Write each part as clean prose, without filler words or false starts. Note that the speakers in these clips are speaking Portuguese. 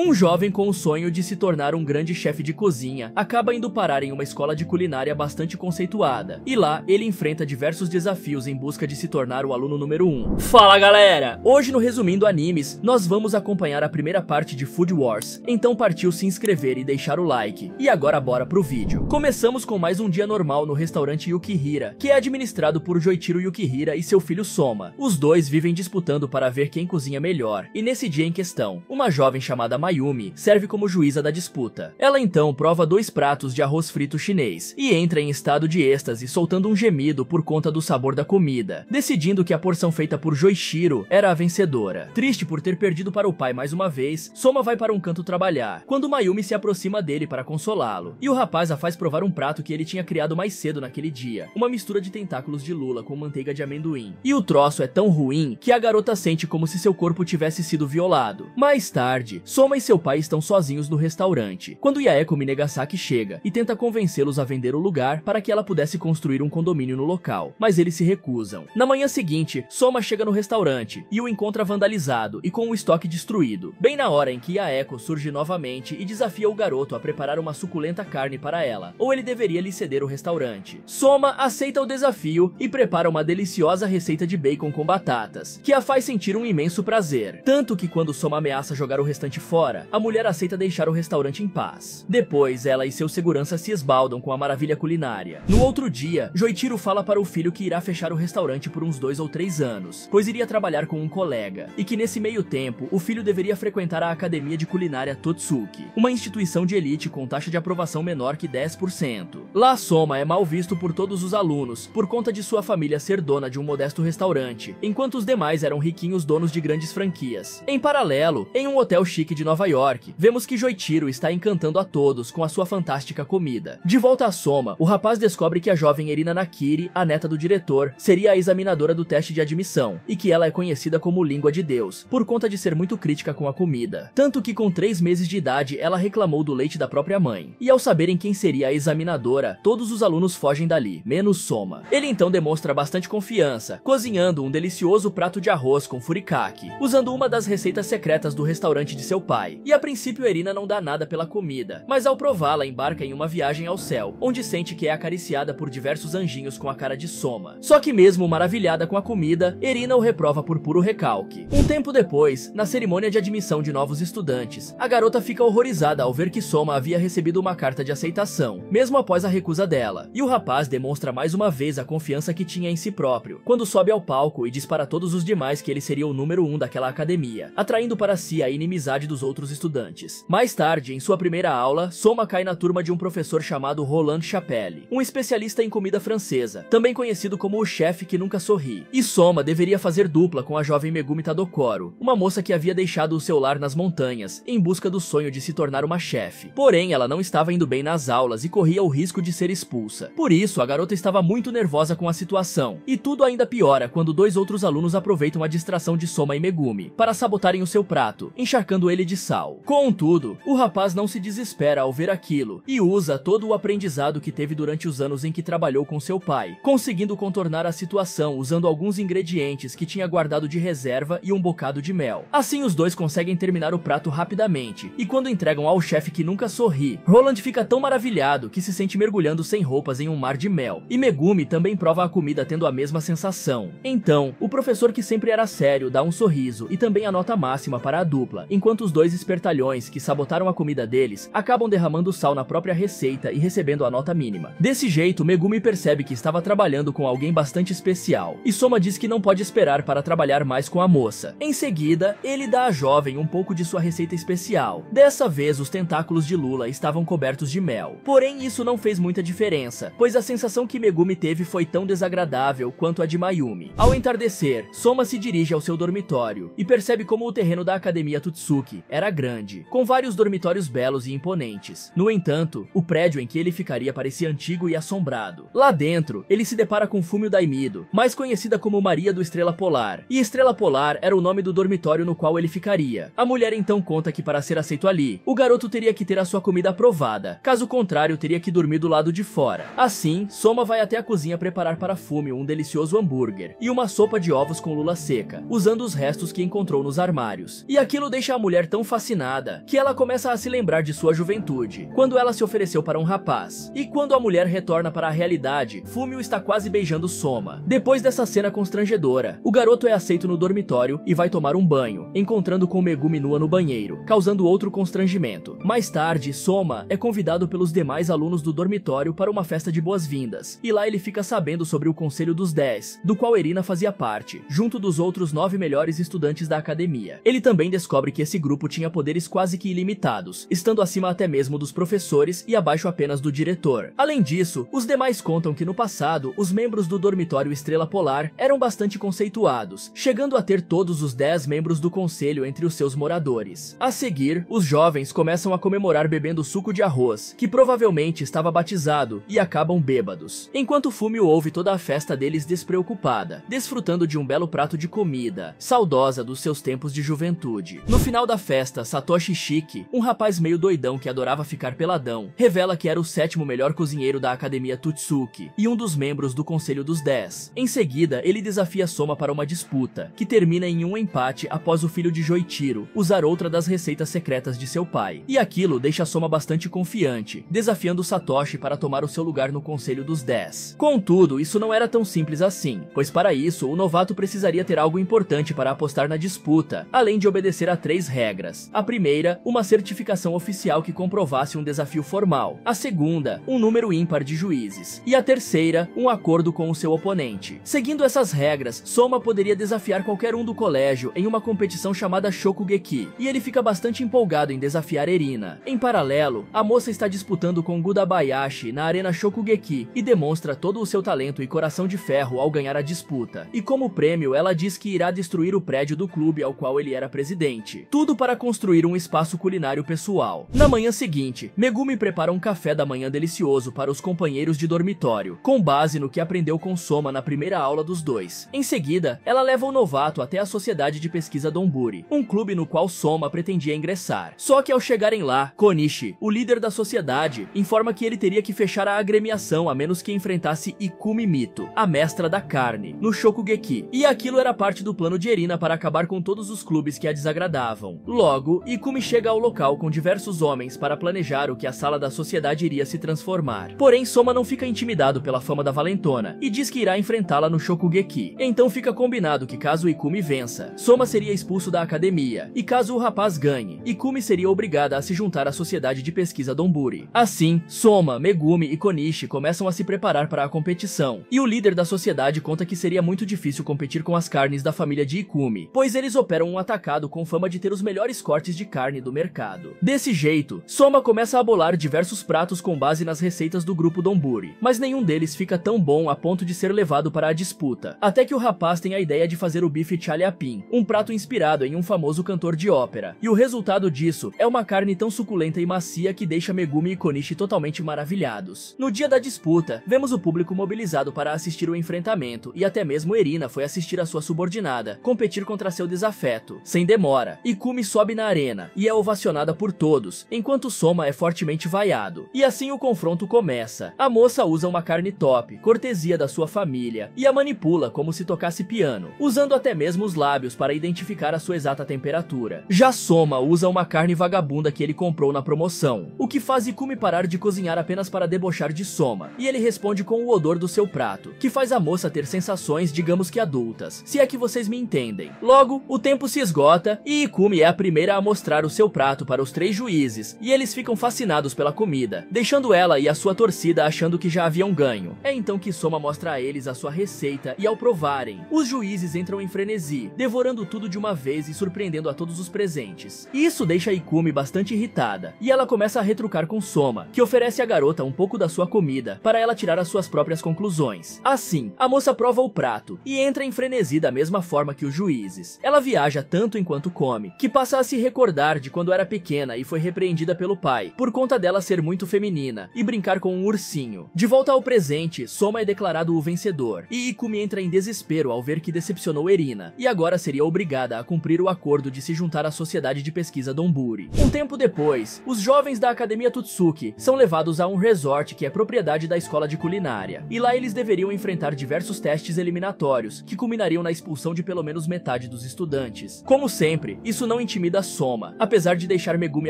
Um jovem com o sonho de se tornar um grande chefe de cozinha acaba indo parar em uma escola de culinária bastante conceituada, e lá ele enfrenta diversos desafios em busca de se tornar o aluno número 1. Fala galera! Hoje no Resumindo Animes, nós vamos acompanhar a primeira parte de Food Wars, então partiu se inscrever e deixar o like. E agora bora pro vídeo. Começamos com mais um dia normal no restaurante Yukihira, que é administrado por Joichiro Yukihira e seu filho Soma. Os dois vivem disputando para ver quem cozinha melhor, e nesse dia em questão, uma jovem chamada Mayumi serve como juíza da disputa. Ela então prova 2 pratos de arroz frito chinês e entra em estado de êxtase, soltando um gemido por conta do sabor da comida, decidindo que a porção feita por Joichiro era a vencedora. Triste por ter perdido para o pai mais uma vez, Soma vai para um canto trabalhar, quando Mayumi se aproxima dele para consolá-lo, e o rapaz a faz provar um prato que ele tinha criado mais cedo naquele dia, uma mistura de tentáculos de lula com manteiga de amendoim. E o troço é tão ruim que a garota sente como se seu corpo tivesse sido violado. Mais tarde, Soma e seu pai estão sozinhos no restaurante, quando Yaeko Minegasaki chega e tenta convencê-los a vender o lugar para que ela pudesse construir um condomínio no local, mas eles se recusam. Na manhã seguinte, Soma chega no restaurante e o encontra vandalizado e com o estoque destruído, bem na hora em que Yaeko surge novamente e desafia o garoto a preparar uma suculenta carne para ela, ou ele deveria lhe ceder o restaurante. Soma aceita o desafio e prepara uma deliciosa receita de bacon com batatas, que a faz sentir um imenso prazer, tanto que quando Soma ameaça jogar o restante fora, a mulher aceita deixar o restaurante em paz. Depois, ela e seus seguranças se esbaldam com a maravilha culinária. No outro dia, Joichiro fala para o filho que irá fechar o restaurante por uns 2 ou 3 anos, pois iria trabalhar com um colega, e que nesse meio tempo, o filho deveria frequentar a Academia de Culinária Totsuki, uma instituição de elite com taxa de aprovação menor que 10%. Lá, Soma é mal visto por todos os alunos, por conta de sua família ser dona de um modesto restaurante, enquanto os demais eram riquinhos donos de grandes franquias. Em paralelo, em um hotel chique de Nova York, vemos que Joichiro está encantando a todos com a sua fantástica comida. De volta a Soma, o rapaz descobre que a jovem Erina Nakiri, a neta do diretor, seria a examinadora do teste de admissão, e que ela é conhecida como Língua de Deus, por conta de ser muito crítica com a comida. Tanto que com 3 meses de idade, ela reclamou do leite da própria mãe. E ao saberem quem seria a examinadora, todos os alunos fogem dali, menos Soma. Ele então demonstra bastante confiança, cozinhando um delicioso prato de arroz com furikake, usando uma das receitas secretas do restaurante de seu pai. E a princípio Erina não dá nada pela comida, mas ao prová-la embarca em uma viagem ao céu, onde sente que é acariciada por diversos anjinhos com a cara de Soma. Só que mesmo maravilhada com a comida, Erina o reprova por puro recalque. Um tempo depois, na cerimônia de admissão de novos estudantes, a garota fica horrorizada ao ver que Soma havia recebido uma carta de aceitação, mesmo após a recusa dela, e o rapaz demonstra mais uma vez a confiança que tinha em si próprio, quando sobe ao palco e diz para todos os demais que ele seria o número 1 daquela academia, atraindo para si a inimizade dos outros estudantes. Mais tarde, em sua primeira aula, Soma cai na turma de um professor chamado Roland Chapelle, um especialista em comida francesa, também conhecido como o chefe que nunca sorri. E Soma deveria fazer dupla com a jovem Megumi Tadokoro, uma moça que havia deixado o seu lar nas montanhas, em busca do sonho de se tornar uma chefe. Porém, ela não estava indo bem nas aulas e corria o risco de ser expulsa. Por isso, a garota estava muito nervosa com a situação, e tudo ainda piora quando 2 outros alunos aproveitam a distração de Soma e Megumi para sabotarem o seu prato, encharcando ele de sal. Contudo, o rapaz não se desespera ao ver aquilo e usa todo o aprendizado que teve durante os anos em que trabalhou com seu pai, conseguindo contornar a situação usando alguns ingredientes que tinha guardado de reserva e um bocado de mel. Assim, os dois conseguem terminar o prato rapidamente, e quando entregam ao chefe que nunca sorri, Roland fica tão maravilhado que se sente mergulhando sem roupas em um mar de mel, e Megumi também prova a comida tendo a mesma sensação. Então, o professor que sempre era sério dá um sorriso e também a nota máxima para a dupla, enquanto os 2 espertalhões que sabotaram a comida deles acabam derramando sal na própria receita e recebendo a nota mínima. Desse jeito, Megumi percebe que estava trabalhando com alguém bastante especial, e Soma diz que não pode esperar para trabalhar mais com a moça. Em seguida, ele dá à jovem um pouco de sua receita especial. Dessa vez, os tentáculos de lula estavam cobertos de mel. Porém, isso não fez muita diferença, pois a sensação que Megumi teve foi tão desagradável quanto a de Mayumi. Ao entardecer, Soma se dirige ao seu dormitório e percebe como o terreno da Academia Totsuki era grande, com vários dormitórios belos e imponentes. No entanto, o prédio em que ele ficaria parecia antigo e assombrado. Lá dentro, ele se depara com Fumio Daimido, mais conhecida como Maria do Estrela Polar, e Estrela Polar era o nome do dormitório no qual ele ficaria. A mulher então conta que para ser aceito ali, o garoto teria que ter a sua comida aprovada, caso contrário teria que dormir do lado de fora. Assim, Soma vai até a cozinha preparar para Fumio um delicioso hambúrguer e uma sopa de ovos com lula seca, usando os restos que encontrou nos armários. E aquilo deixa a mulher tão fascinada que ela começa a se lembrar de sua juventude, quando ela se ofereceu para um rapaz. E quando a mulher retorna para a realidade, Fumio está quase beijando Soma. Depois dessa cena constrangedora, o garoto é aceito no dormitório e vai tomar um banho, encontrando com Megumi nua no banheiro, causando outro constrangimento. Mais tarde, Soma é convidado pelos demais alunos do dormitório para uma festa de boas-vindas, e lá ele fica sabendo sobre o Conselho dos 10, do qual Erina fazia parte, junto dos outros 9 melhores estudantes da academia. Ele também descobre que esse grupo tinha poderes quase que ilimitados, estando acima até mesmo dos professores e abaixo apenas do diretor. Além disso, os demais contam que no passado, os membros do dormitório Estrela Polar eram bastante conceituados, chegando a ter todos os 10 membros do conselho entre os seus moradores. A seguir, os jovens começam a comemorar bebendo suco de arroz, que provavelmente estava batizado, e acabam bêbados. Enquanto Fumio ouve toda a festa deles despreocupada, desfrutando de um belo prato de comida, saudosa dos seus tempos de juventude. No final da festa, Satoshi Shiki, um rapaz meio doidão que adorava ficar peladão, revela que era o 7º melhor cozinheiro da academia Tutsuki e um dos membros do Conselho dos 10. Em seguida, ele desafia Soma para uma disputa, que termina em um empate após o filho de Joichiro usar outra das receitas secretas de seu pai. E aquilo deixa Soma bastante confiante, desafiando Satoshi para tomar o seu lugar no Conselho dos 10. Contudo, isso não era tão simples assim, pois para isso, o novato precisaria ter algo importante para apostar na disputa, além de obedecer a 3 regras. A primeira, uma certificação oficial que comprovasse um desafio formal. A segunda, um número ímpar de juízes. E a terceira, um acordo com o seu oponente. Seguindo essas regras, Soma poderia desafiar qualquer um do colégio em uma competição chamada Shokugeki, e ele fica bastante empolgado em desafiar Erina. Em paralelo, a moça está disputando com Gudabayashi na arena Shokugeki e demonstra todo o seu talento e coração de ferro ao ganhar a disputa. E como prêmio, ela diz que irá destruir o prédio do clube ao qual ele era presidente. Tudo para construir um espaço culinário pessoal. Na manhã seguinte, Megumi prepara um café da manhã delicioso para os companheiros de dormitório, com base no que aprendeu com Soma na primeira aula dos dois. Em seguida, ela leva o novato até a Sociedade de Pesquisa Donburi, um clube no qual Soma pretendia ingressar. Só que ao chegarem lá, Konishi, o líder da sociedade, informa que ele teria que fechar a agremiação a menos que enfrentasse Ikumi Mito, a mestra da carne, no Shokugeki. E aquilo era parte do plano de Erina para acabar com todos os clubes que a desagradavam. Logo, Ikumi chega ao local com diversos homens para planejar o que a sala da sociedade iria se transformar. Porém, Soma não fica intimidado pela fama da valentona e diz que irá enfrentá-la no Shokugeki. Então fica combinado que caso Ikumi vença, Soma seria expulso da academia, e caso o rapaz ganhe, Ikumi seria obrigada a se juntar à Sociedade de Pesquisa Donburi. Assim, Soma, Megumi e Konishi começam a se preparar para a competição, e o líder da sociedade conta que seria muito difícil competir com as carnes da família de Ikumi, pois eles operam um atacado com fama de ter os melhores cortes de carne do mercado. Desse jeito, Soma começa a bolar diversos pratos com base nas receitas do grupo Donburi, mas nenhum deles fica tão bom a ponto de ser levado para a disputa, até que o rapaz tem a ideia de fazer o bife chaliapin, um prato inspirado em um famoso cantor de ópera, e o resultado disso é uma carne tão suculenta e macia que deixa Megumi e Konishi totalmente maravilhados. No dia da disputa, vemos o público mobilizado para assistir o enfrentamento, e até mesmo Erina foi assistir a sua subordinada competir contra seu desafeto. Sem demora, Ikumi sobe na arena e é ovacionada por todos, enquanto Soma é fortemente vaiado. E assim o confronto começa. A moça usa uma carne top, cortesia da sua família, e a manipula como se tocasse piano, usando até mesmo os lábios para identificar a sua exata temperatura. Já Soma usa uma carne vagabunda que ele comprou na promoção, o que faz Ikumi parar de cozinhar apenas para debochar de Soma, e ele responde com o odor do seu prato, que faz a moça ter sensações, digamos que adultas, se é que vocês me entendem. Logo, o tempo se esgota e Ikumi é a primeira a mostrar o seu prato para os 3 juízes, e eles ficam fascinados pela comida, deixando ela e a sua torcida achando que já haviam ganho. É então que Soma mostra a eles a sua receita, e ao provarem, os juízes entram em frenesi, devorando tudo de uma vez e surpreendendo a todos os presentes. Isso deixa Ikumi bastante irritada, e ela começa a retrucar com Soma, que oferece à garota um pouco da sua comida para ela tirar as suas próprias conclusões. Assim, a moça prova o prato e entra em frenesi da mesma forma que os juízes. Ela viaja tanto enquanto come, que passa a se recordar de quando era pequena e foi repreendida pelo pai, por conta dela ser muito feminina e brincar com um ursinho. De volta ao presente, Soma é declarado o vencedor, e Ikumi entra em desespero ao ver que decepcionou Erina, e agora seria obrigada a cumprir o acordo de se juntar à Sociedade de Pesquisa Donburi. Um tempo depois, os jovens da Academia Tutsuki são levados a um resort que é propriedade da escola de culinária, e lá eles deveriam enfrentar diversos testes eliminatórios, que culminariam na expulsão de pelo menos metade dos estudantes. Como sempre, isso não intimida Soma, apesar de deixar Megumi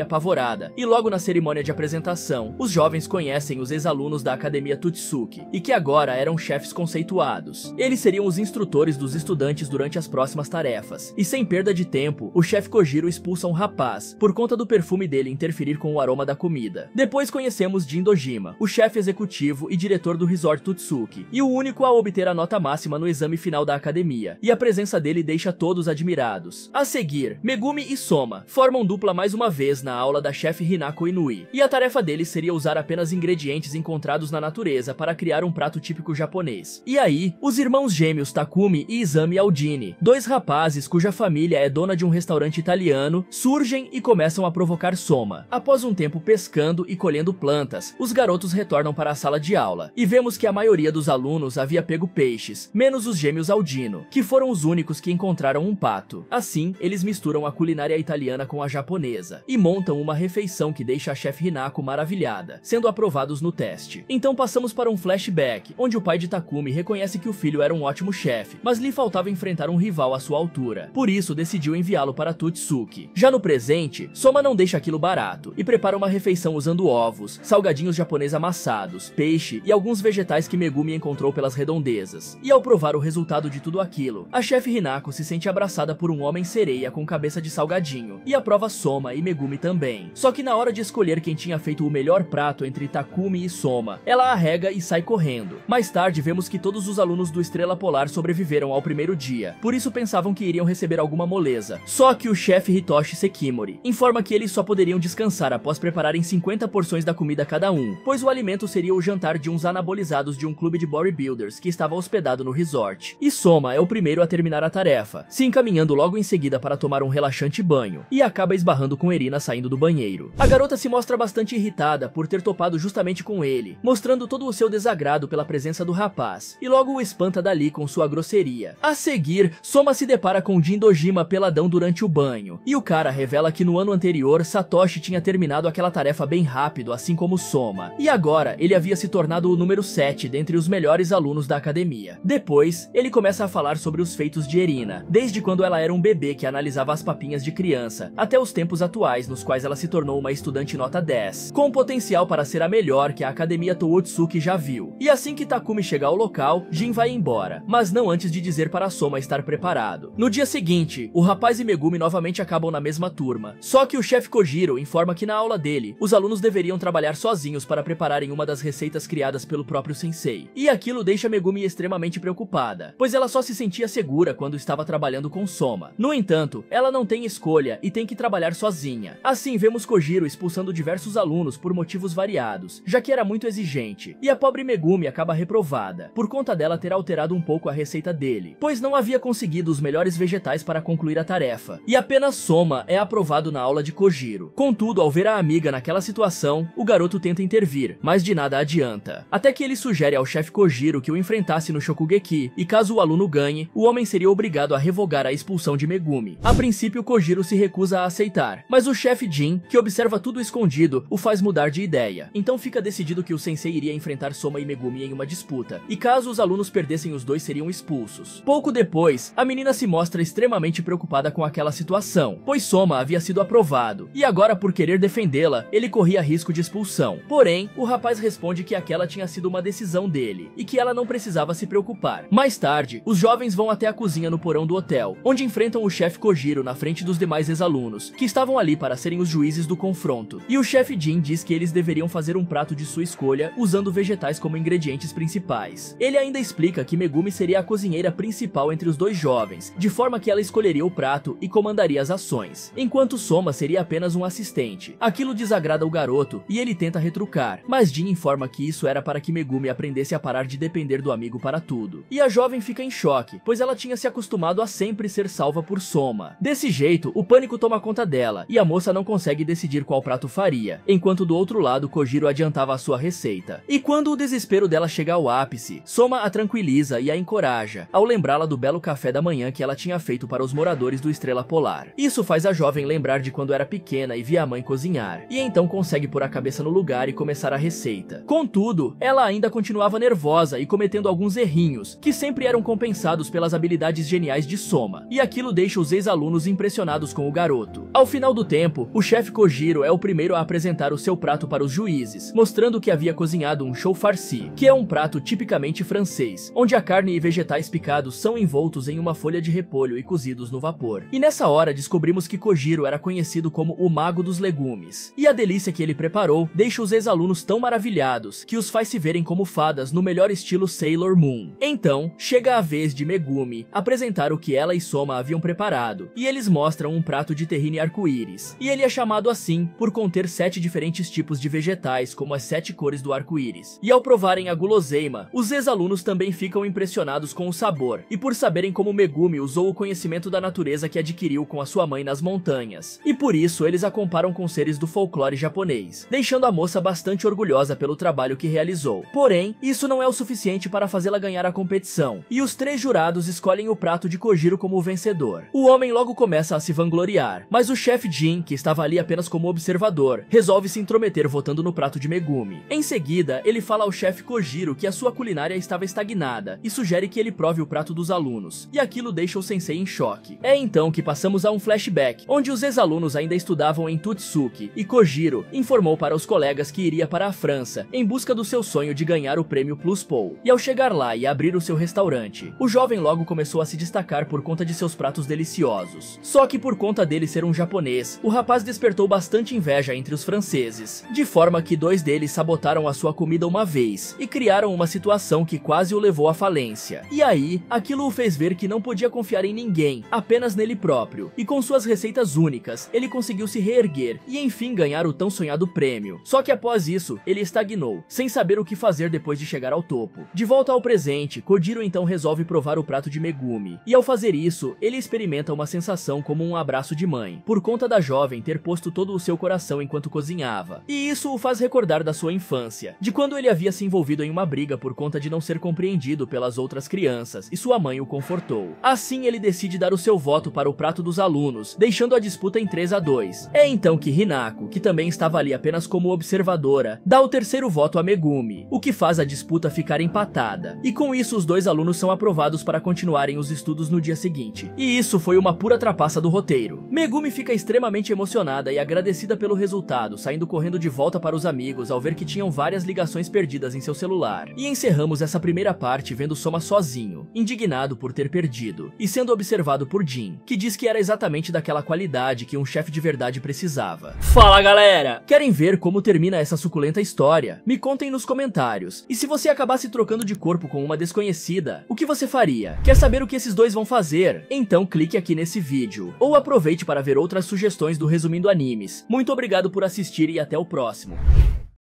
apavorada, e logo na cerimônia de apresentação, os jovens conhecem os ex-alunos da Academia Totsuki, e que agora eram chefes conceituados. Eles seriam os instrutores dos estudantes durante as próximas tarefas, e sem perda de tempo, o chefe Kojiro expulsa um rapaz, por conta do perfume dele interferir com o aroma da comida. Depois conhecemos Jin Dojima, o chefe executivo e diretor do Resort Totsuki, e o único a obter a nota máxima no exame final da academia, e a presença dele deixa todos admirados. A seguir, Megumi e Soma formam dupla mais uma vez na aula da chefe Hinako Inui, e a tarefa deles seria usar apenas ingredientes encontrados na natureza para criar um prato típico japonês. E aí, os irmãos gêmeos Takumi e Izami Aldini, dois rapazes cuja família é dona de um restaurante italiano, surgem e começam a provocar Soma. Após um tempo pescando e colhendo plantas, os garotos retornam para a sala de aula, e vemos que a maioria dos alunos havia pego peixes, menos os gêmeos Aldino, que foram os únicos que encontraram um pato. Assim, eles misturam a culinária italiana com a japonesa, e montam uma refeição que deixa a chefe Hinako maravilhada, sendo aprovados no teste. Então passamos para um flashback, onde o pai de Takumi reconhece que o filho era um ótimo chefe, mas lhe faltava enfrentar um rival à sua altura. Por isso, decidiu enviá-lo para Totsuki. Já no presente, Soma não deixa aquilo barato, e prepara uma refeição usando ovos, salgadinhos japoneses amassados, peixe e alguns vegetais que Megumi encontrou pelas redondezas. E ao provar o resultado de tudo aquilo, a chefe Hinako se sente abraçada por um homem-sereia com cabeça de salgadinho, e aprova Soma e Megumi também. Só que na hora de escolher quem tinha feito o melhor prato entre Takumi e Soma, ela arrega e sai correndo. Mais tarde vemos que todos os alunos do Estrela Polar sobreviveram ao primeiro dia, por isso pensavam que iriam receber alguma moleza. Só que o chefe Hitoshi Sekimori informa que eles só poderiam descansar após prepararem 50 porções da comida cada um, pois o alimento seria o jantar de uns anabolizados de um clube de bodybuilders que estava hospedado no resort. E Soma é o primeiro a terminar a tarefa, se encaminhando logo em seguida para tomar um relaxante banho, e acaba esbarrando com Erina saindo do banheiro. A garota se mostra bastante irritada por ter topado justamente com ele, mostrando todo o seu desagrado pela presença do rapaz, e logo o espanta dali com sua grosseria. A seguir, Soma se depara com Jin Dojima peladão durante o banho, e o cara revela que no ano anterior Satoshi tinha terminado aquela tarefa bem rápido, assim como Soma, e agora ele havia se tornado o número 7 dentre os melhores alunos da academia. Depois, ele começa a falar sobre os feitos de Erina, desde quando ela era um bebê que analisava as papinhas de criança, até os tempos atuais nos quais ela se tornou uma estudante nota 10, com potencial para ser a melhor que a Academia Tootsuki já viu. E assim que Takumi chega ao local, Jin vai embora, mas não antes de dizer para Soma estar preparado. No dia seguinte, o rapaz e Megumi novamente acabam na mesma turma, só que o chefe Kojiro informa que na aula dele, os alunos deveriam trabalhar sozinhos para prepararem uma das receitas criadas pelo próprio sensei. E aquilo deixa Megumi extremamente preocupada, pois ela só se sentia segura quando estava trabalhando com Soma. No entanto, ela não tem escolha e tem que trabalhar sozinha. Assim, vemos Kojiro expulsando diversos alunos por motivos variados, já que era muito exigente, e a pobre Megumi acaba reprovada, por conta dela ter alterado um pouco a receita dele, pois não havia conseguido os melhores vegetais para concluir a tarefa, e apenas Soma é aprovado na aula de Kojiro. Contudo, ao ver a amiga naquela situação, o garoto tenta intervir, mas de nada adianta, até que ele sugere ao chefe Kojiro que o enfrentasse no Shokugeki, e caso o aluno ganhe, o homem seria obrigado a revogar a expulsão de Megumi. A princípio, Kojiro se recusa a aceitar, mas o chefe Jin, que observa tudo escondido, o faz mudar de ideia. Então fica decidido que o sensei iria enfrentar Soma e Megumi em uma disputa, e caso os alunos perdessem, os dois seriam expulsos. Pouco depois, a menina se mostra extremamente preocupada com aquela situação, pois Soma havia sido aprovado, e agora por querer defendê-la, ele corria risco de expulsão. Porém, o rapaz responde que aquela tinha sido uma decisão dele, e que ela não precisava se preocupar. Mais tarde, os jovens vão até a cozinha no porão do hotel, onde enfrentam o chefe Kojiro na frente dos demais ex-alunos, que estavam ali para serem os juízes do confronto. E o chefe Jin diz que eles deveriam fazer um prato de sua escolha, usando vegetais como ingredientes principais. Ele ainda explica que Megumi seria a cozinheira principal entre os dois jovens, de forma que ela escolheria o prato e comandaria as ações, enquanto Soma seria apenas um assistente. Aquilo desagrada o garoto e ele tenta retrucar, mas Jin informa que isso era para que Megumi aprendesse a parar de depender do amigo para tudo. E a jovem fica em choque, pois ela tinha se acostumado a sempre ser salva por Soma. Desse jeito, o pânico toma conta dela, e a moça não consegue decidir qual prato faria, enquanto do outro lado Kojiro adiantava a sua receita. E quando o desespero dela chega ao ápice, Soma a tranquiliza e a encoraja, ao lembrá-la do belo café da manhã que ela tinha feito para os moradores do Estrela Polar. Isso faz a jovem lembrar de quando era pequena e via a mãe cozinhar, e então consegue pôr a cabeça no lugar e começar a receita. Contudo, ela ainda continuava nervosa e cometendo alguns errinhos, que sempre eram compensados pelas habilidades geniais de Soma, e aquilo deixa os ex-alunos impressionados com o garoto. Ao final do tempo, o chefe Kojiro é o primeiro a apresentar o seu prato para os juízes, mostrando que havia cozinhado um chou farci, que é um prato tipicamente francês, onde a carne e vegetais picados são envoltos em uma folha de repolho e cozidos no vapor. E nessa hora descobrimos que Kojiro era conhecido como o mago dos legumes, e a delícia que ele preparou deixa os ex-alunos tão maravilhados que os faz se verem como fadas no melhor estilo Sailor Moon. Então, chega a vez de Megumi apresentar o que ela e Soma haviam preparado, e eles mostram um prato de terrine arco-íris, e ele é chamado assim por conter 7 diferentes tipos de vegetais, como as 7 cores do arco-íris. E ao provarem a guloseima, os ex-alunos também ficam impressionados com o sabor, e por saberem como Megumi usou o conhecimento da natureza que adquiriu com a sua mãe nas montanhas, e por isso eles a comparam com seres do folclore japonês, deixando a moça bastante orgulhosa pelo trabalho que realizou. Porém, isso não é o suficiente para fazê-la ganhar a competição, e os 3 jurados escolhem o prato de Kojiro como o vencedor. O homem logo começa a se vangloriar, mas o chefe Jin, que estava ali apenas como observador, resolve se intrometer votando no prato de Megumi. Em seguida, ele fala ao chefe Kojiro que a sua culinária estava estagnada e sugere que ele prove o prato dos alunos, e aquilo deixa o sensei em choque. É então que passamos a um flashback, onde os ex-alunos ainda estudavam em Tutsuki, e Kojiro informou para os colegas que iria para a França, em busca do seu sonho de ganhar o prêmio Plus Pou. E ao chegar lá e abrir o seu restaurante, o jovem logo começou a se destacar por conta de seus pratos deliciosos. Só que por conta dele ser um japonês, o rapaz despertou bastante inveja entre os franceses, de forma que 2 deles sabotaram a sua comida uma vez, e criaram uma situação que quase o levou à falência. E aí, aquilo o fez ver que não podia confiar em ninguém, apenas nele próprio, e com suas receitas únicas, ele conseguiu se reerguer e enfim ganhar o tão sonhado prêmio. Só que após isso, ele estagnou, sem saber o que fazer depois de chegar ao topo. De volta ao presente, Kojiro então resolve provar o prato de Megumi, e ao fazer isso, ele experimenta uma sensação como um abraço de mãe, por conta da jovem ter posto todo o seu coração enquanto cozinhava. E isso o faz recordar da sua infância, de quando ele havia se envolvido em uma briga por conta de não ser compreendido pelas outras crianças, e sua mãe o confortou. Assim ele decide dar o seu voto para o prato dos alunos, deixando a disputa em 3-2. É então que Hinako, que também estava ali apenas como observadora, dá o terceiro voto a Megumi, o que faz a disputa ficar empatada. E com isso os 2 alunos são aprovados para continuarem os estudos no dia seguinte. E isso foi uma pura trapaça do roteiro. Megumi fica extremamente emocionada e agradecida pelo resultado, saindo correndo de volta para os amigos ao ver que tinham várias ligações perdidas em seu celular. E encerramos essa primeira parte vendo Soma sozinho, indignado por ter perdido, e sendo observado por Jin, que diz que era exatamente daquela qualidade que um chefe de verdade precisava. Fala galera! Querem ver como termina essa suculenta história? Me contem nos comentários. E se você acabasse trocando de corpo com uma desconhecida, o que você faria? Quer saber o que esses 2 vão fazer? Então clique aqui nesse vídeo, ou aproveite para ver outras sugestões do Resumindo Animes. Muito obrigado por assistir e até o próximo.